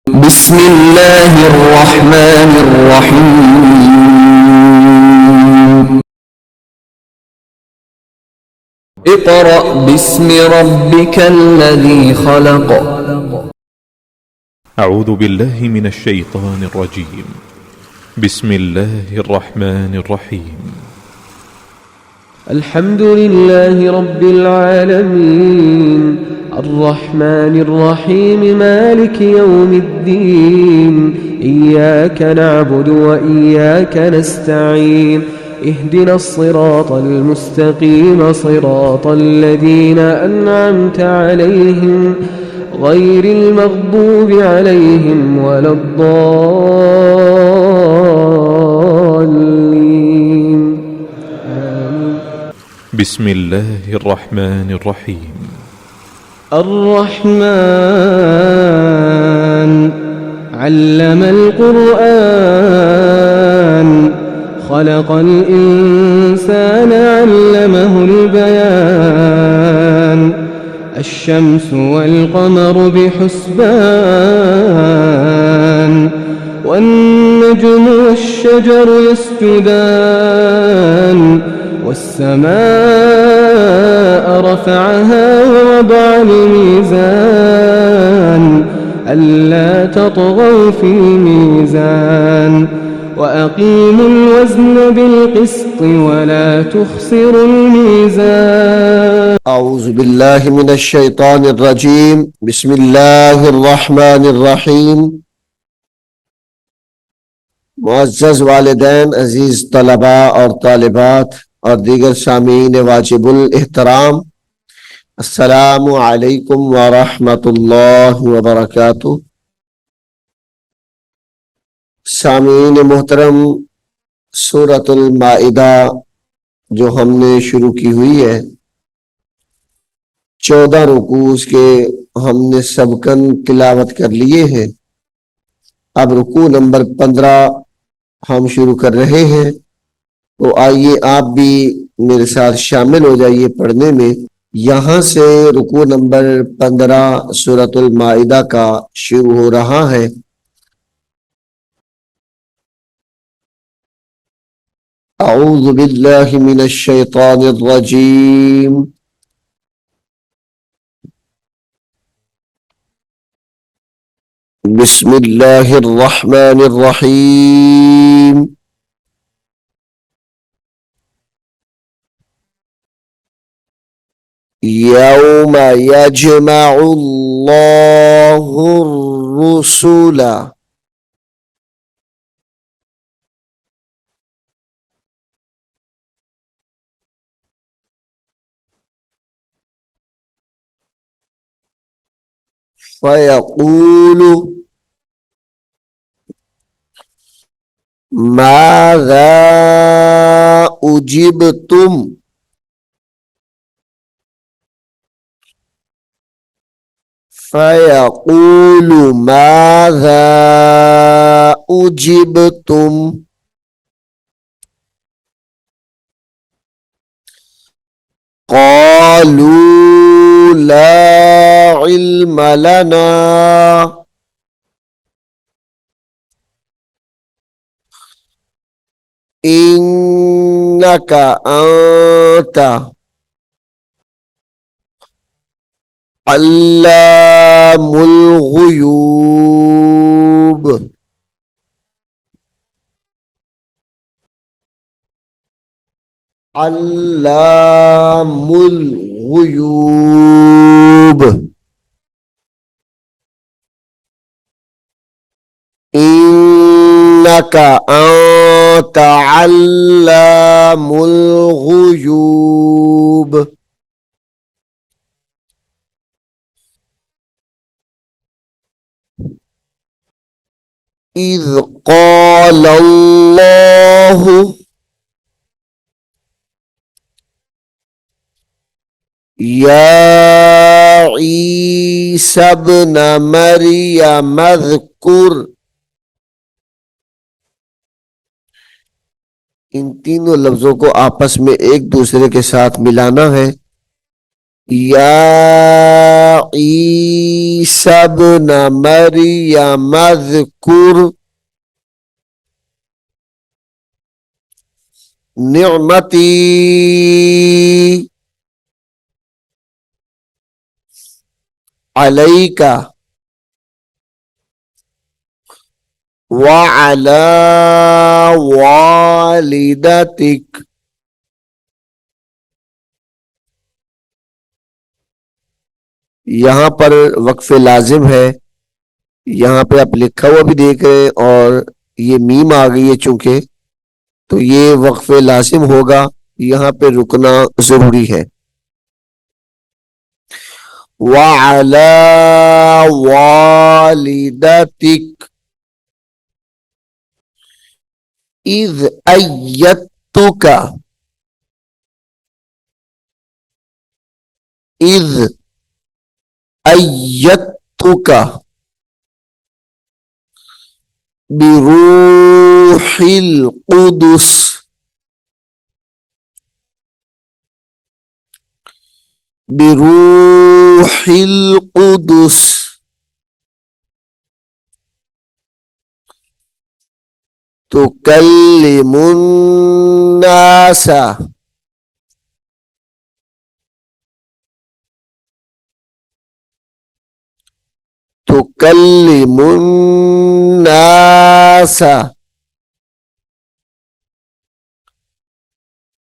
بسم الله الرحمن الرحيم. اقرأ باسم ربك الذي خلق. أعوذ بالله من الشيطان الرجيم. بسم الله الرحمن الرحيم. الحمد لله رب العالمين الرحمن الرحيم مالك يوم الدين. إياك نعبد وإياك نستعين. اهدنا الصراط المستقيم صراط الذين أنعمت عليهم غير المغضوب عليهم ولا الضالين. بسم الله الرحمن الرحيم. الرحمن علم القرآن خلق الإنسان علمه البيان. الشمس والقمر بحسبان والنجم والشجر يسجدان. والسماء رفعها ووضع الميزان ألا تطغوا في الميزان وأقيموا الوزن بالقسط ولا تخسروا الميزان. أعوذ بالله من الشيطان الرجيم. بسم الله الرحمن الرحیم. معزز والدین، عزیز طلباء اور طالبات اور دیگر سامعین واجب الاحترام، السلام علیکم ورحمۃ اللہ وبرکاتہ۔ سامعین محترم، سورۃ المائدہ جو ہم نے شروع کی ہوئی ہے، 14 رکوع کے ہم نے سبقاً تلاوت کر لیے ہیں۔ اب رکوع نمبر 15 ہم شروع کر رہے ہیں، تو آئیے آپ بھی میرے ساتھ شامل ہو جائیے پڑھنے میں۔ یہاں سے رکوع نمبر 15 سورۃ المائدہ کا شروع ہو رہا ہے۔ اعوذ باللہ من الشیطان الرجیم۔ بسم اللہ الرحمن الرحیم۔ یوم یجمع اللہ الرسل فیقول ماذا اجبتم فيقول ماذا أجبتم قالوا لا علم لنا إنك أنت علام الغیوب۔ علام الغیوب۔ إنك أنت علام الغیوب۔ إذ قال الله يا عيسى ابن مريم اذكر۔ ان تینوں لفظوں کو آپس میں ایک دوسرے کے ساتھ ملانا ہے۔ या ईसा इब्न मरियम अज़्कुर निअमती अलैका व अला वालिदतिक। यहां पर वक्फे लाजिम है। यहां पे आप लिखा हुआ भी देख रहे हैं और ये मीम आ गई है चूंकि, तो ये वक्फे लाजिम होगा, यहां पे रुकना जरूरी है। व अला वालिदतिक इज़ अय्यतुका, इज़ अय्यतुका बिरूहिल कुदुस, बिरूहिल कुदुस तुकल्लिमुन नासा, तुकल्लिमुन नासा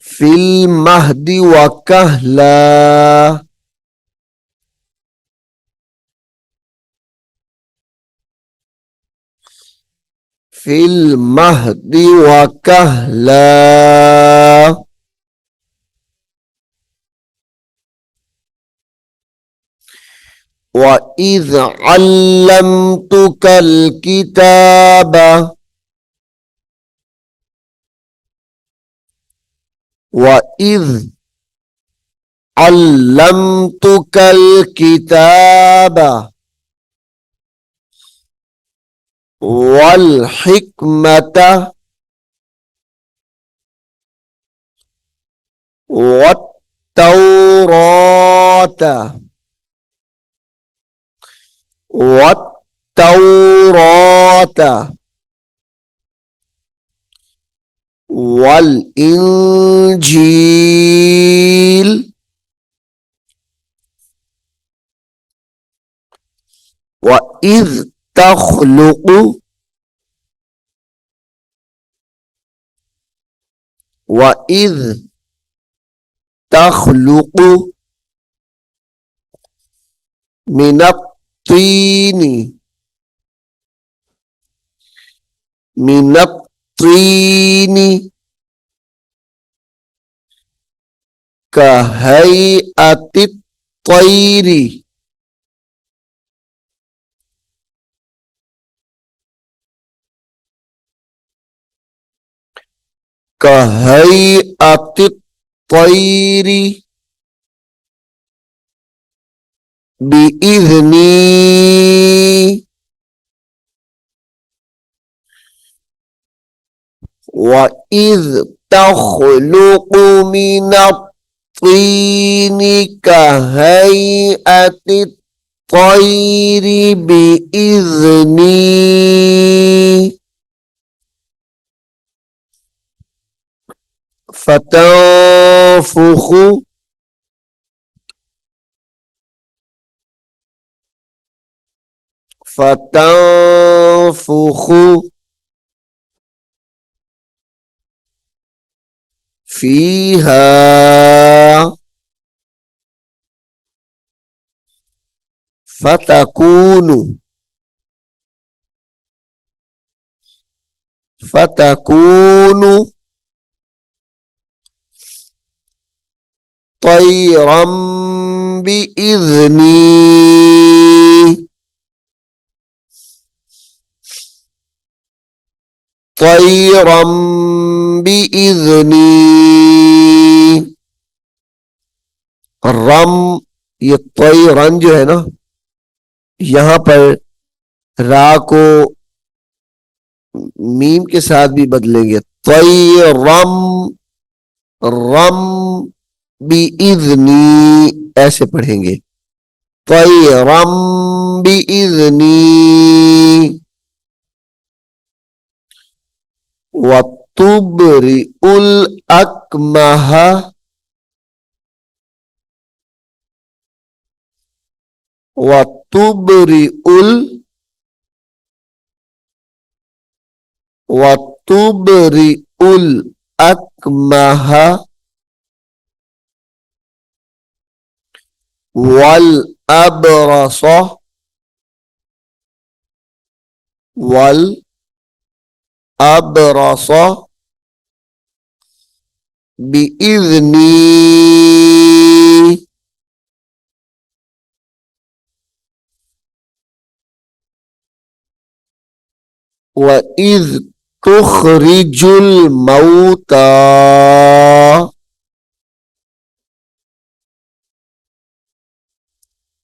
फिल महदी व कहला, फिल महदी व कहला। व इज़ अल्लमतुकल किताबा, व इज़ अल्लमतुकल किताबा वल हिकमता वत तौराता, वत तौराता वल इंजील व इज़ तख्लुक़ु, व इज़ तख्लुक़ु मिनत्तीनी, मिनत्तीनी कहैअतित तैरी, कहैअतित तैरी बिइज़नी, व इज़ तख्लुक़ु मिनत्तीनी कहैअतित तैरी बिइज़नी फतंफुखु, फतंफुखु फीहा फतकूनु, फतकूनु तैरम बिइज़नी, तैरम बिइज़नी। रम, ये तैरन जो है ना, यहां पर रा को मीम के साथ भी बदलेंगे। तैरम, रम बिइज़नी, ऐसे पढ़ेंगे। तैरम बिइज़नी वतुबरिउल अकमह वतुबरिउल अकमह वल अबरस वल अबरस बिइज़नी वइज़ तुखरिजुल मौता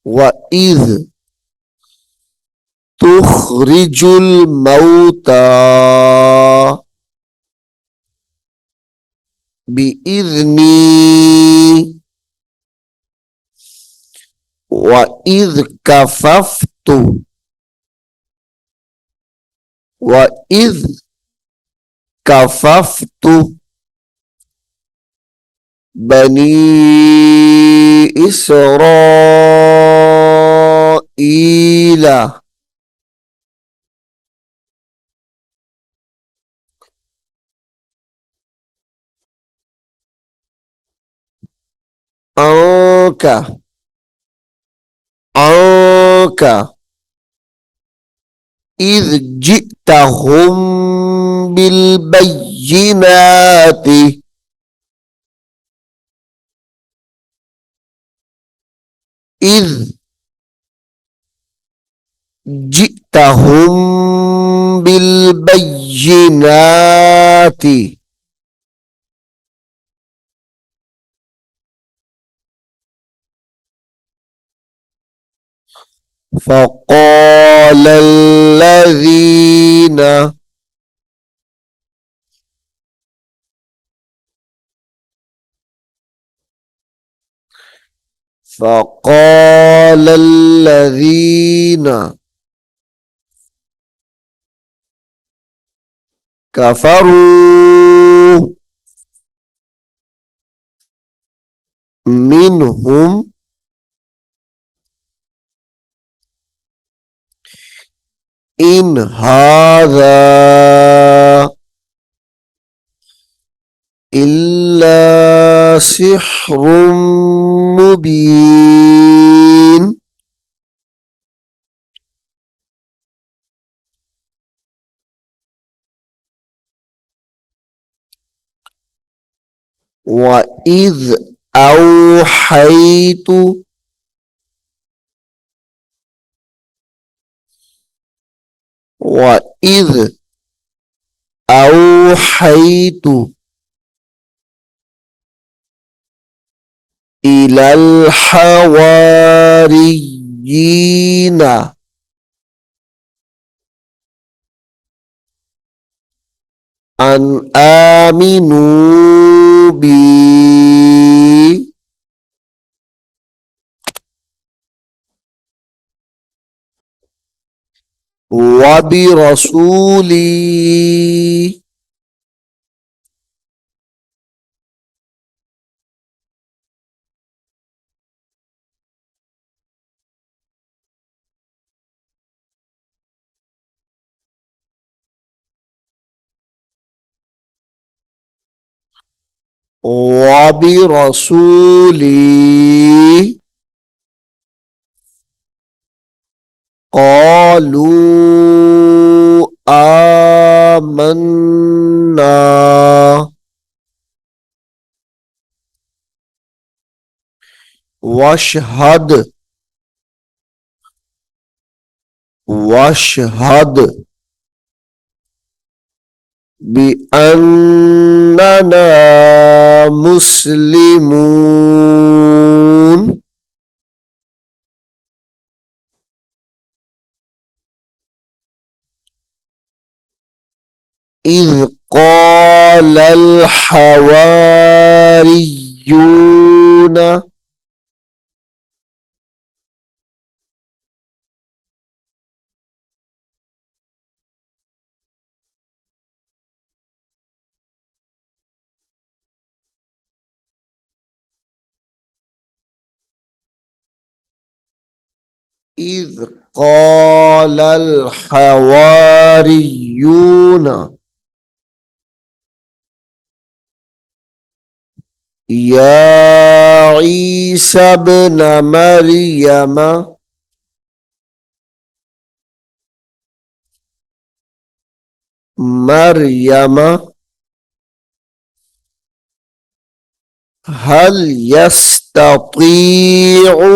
वइज़ तुखरिजुल मौता बिइज़नी वइज़ कफ़फ़तु वइज़ कफ़फ़तु बनी इसराईला आका आका इज़ जितहुम बिल बय्यिनाति इज़ जितहुम बिल बय्यिनाति फ़क़ाल الذين فقال الذين كفروا منهم إن هذا إلا سحر مبين وإذ أوحيت وإذ أوحيت إلى الحواريين أن آمنوا بي وبرسولي وبرسولي قالوا آمنا واشهد بأننا مسلمون إذ قال الحواريون इज़ क़ालल हवारियून या ईसा इब्न मरियम मरियम हल यस्ततीउ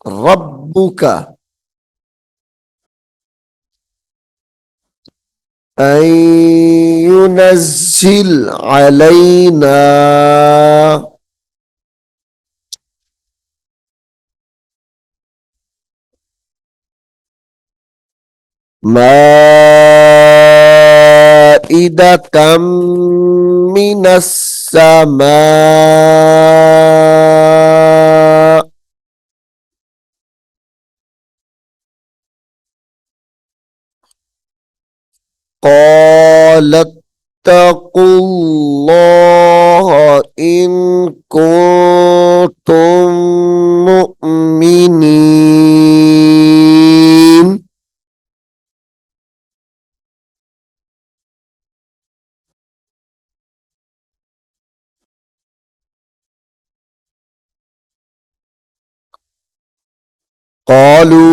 रब्बुका अन युनज़्ज़िल अलैना माइदतम मिनस समा क़ालत तक़ुल्लाह इन कुन्तुम मुमिनीन क़ालू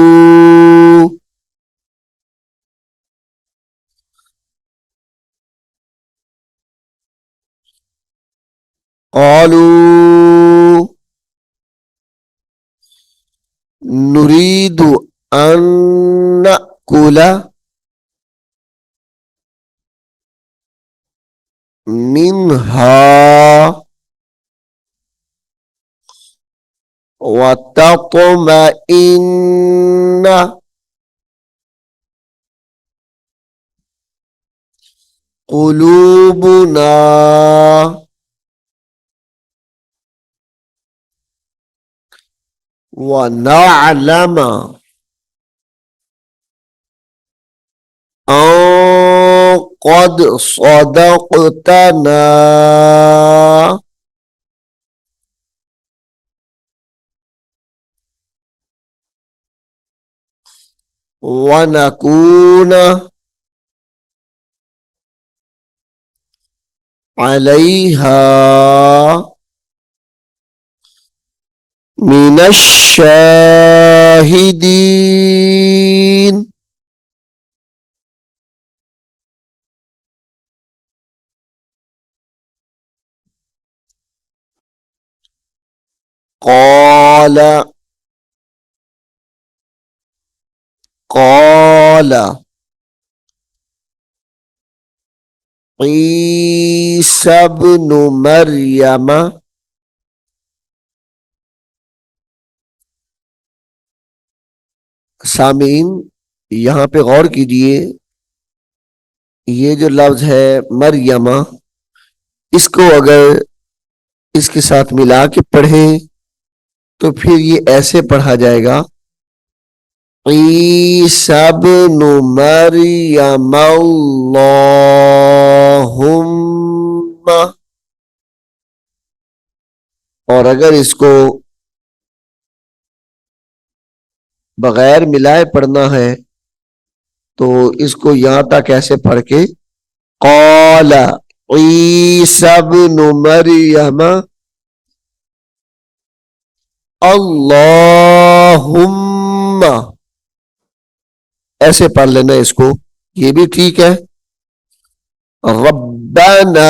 क़ालू नुरीदु अन नअकुला मिन्हा व तत्मइन्ना क़ुलूबुना व नअलम अन क़द सदक़तना व नकून अलैहा मिनश शाहिदीन क़ाल क़ाल ईसा इब्नु मरियम सामीन यहां पे गौर कीजिए ये जो लफ्ज है मरियमा इसको अगर इसके साथ मिला के पढ़ें तो फिर ये ऐसे पढ़ा जाएगा ईसा इब्नु मरियम अल्लाहुम्मा। और अगर इसको बगैर मिलाए पढ़ना है तो इसको यहां तक ऐसे पढ़ के क़ाल ईसा इब्नु मरियम अल्लाहुम्मा ऐसे पढ़ लेना इसको, ये भी ठीक है। रब्बना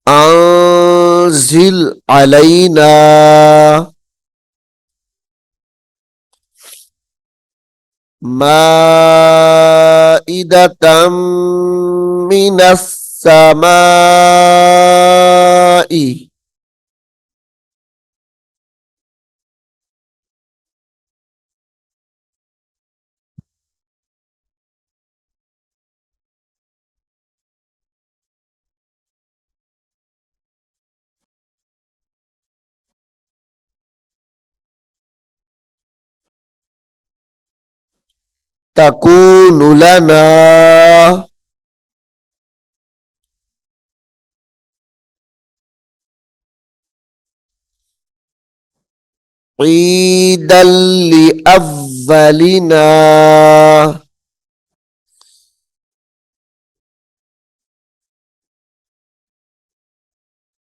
अंजिल अलैना माइदतम मिनस समाई तकूनु लना عيدا لأولنا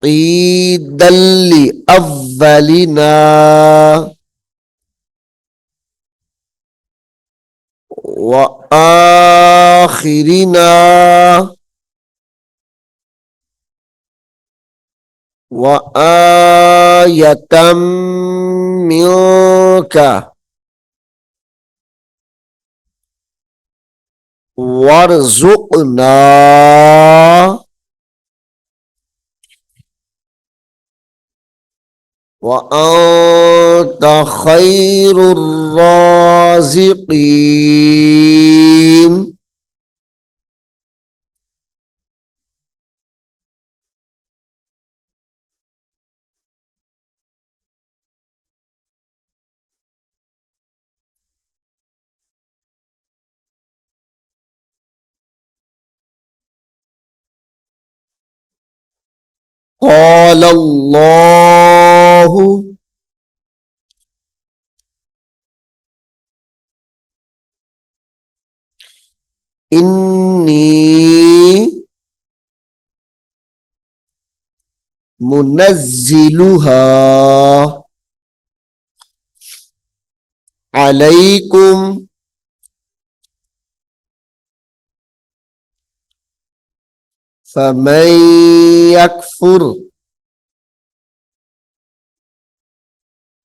عيدا لأولنا وآخرنا وآية منك وارزقنا وأنت خير الرازقين قال الله إني منزلها عليكم فمن يكفر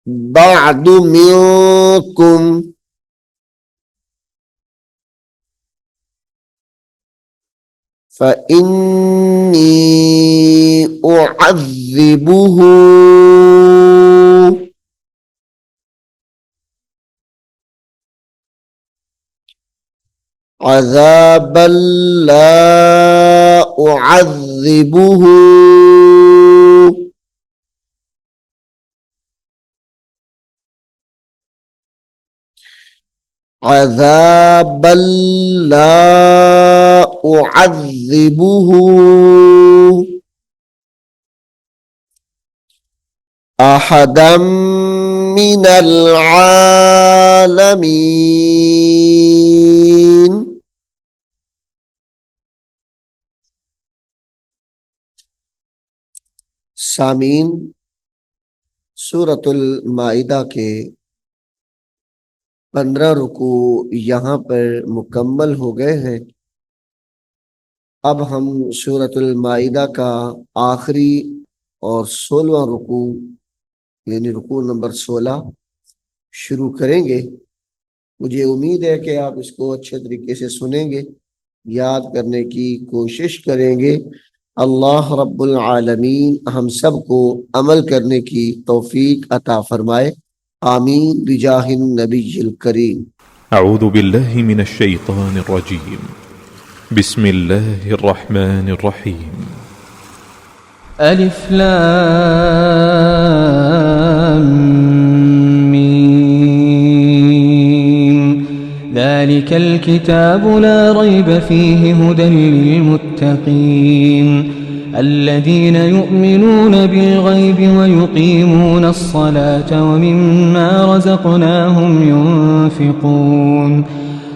بعد منكم فإني أعذبه عذابا لا أعذبه عذابا لا أعذبه أحدا من العالمين. सामीन, सूरतुल माइदा के 15 रुकू यहाँ पर मुकम्मल हो गए हैं। अब हम सूरतुल माइदा का आखिरी और 16वां रुकू यानी रुकू नंबर 16 शुरू करेंगे। मुझे उम्मीद है कि आप इसको अच्छे तरीके से सुनेंगे, याद करने की कोशिश करेंगे। अल्लाह रब्बुल आलमीन हम सबको अमल करने की तौफीक अता फरमाए। आमीन बिजाहिन नबील करीम। أعوذ بالله من الشيطان الرجيم. بسم الله الرحمن الرحيم. ألف لام ميم. ذلك الكتاب لا ريب فيه هدى للمتقين الذين يؤمنون بالغيب ويقيمون الصلاة ومما رزقناهم ينفقون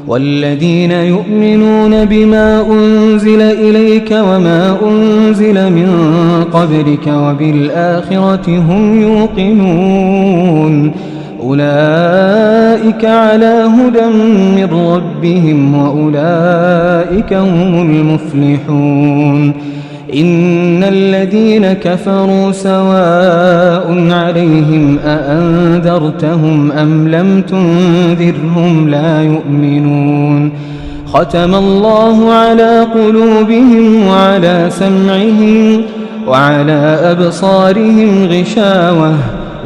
والذين يؤمنون بما أنزل إليك وما أنزل من قبلك وبالآخرة هم يوقنون أولئك على هدى من ربهم وأولئك هم المفلحون. إن الذين كفروا سواء عليهم أأنذرتهم أم لم تنذرهم لا يؤمنون. ختم الله على قلوبهم وعلى سمعهم وعلى أبصارهم غشاوة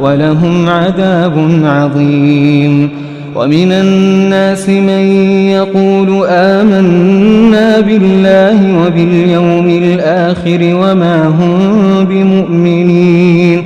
ولهم عذاب عظيم. ومن الناس من يقول آمنا بالله وباليوم الآخر وما هم بمؤمنين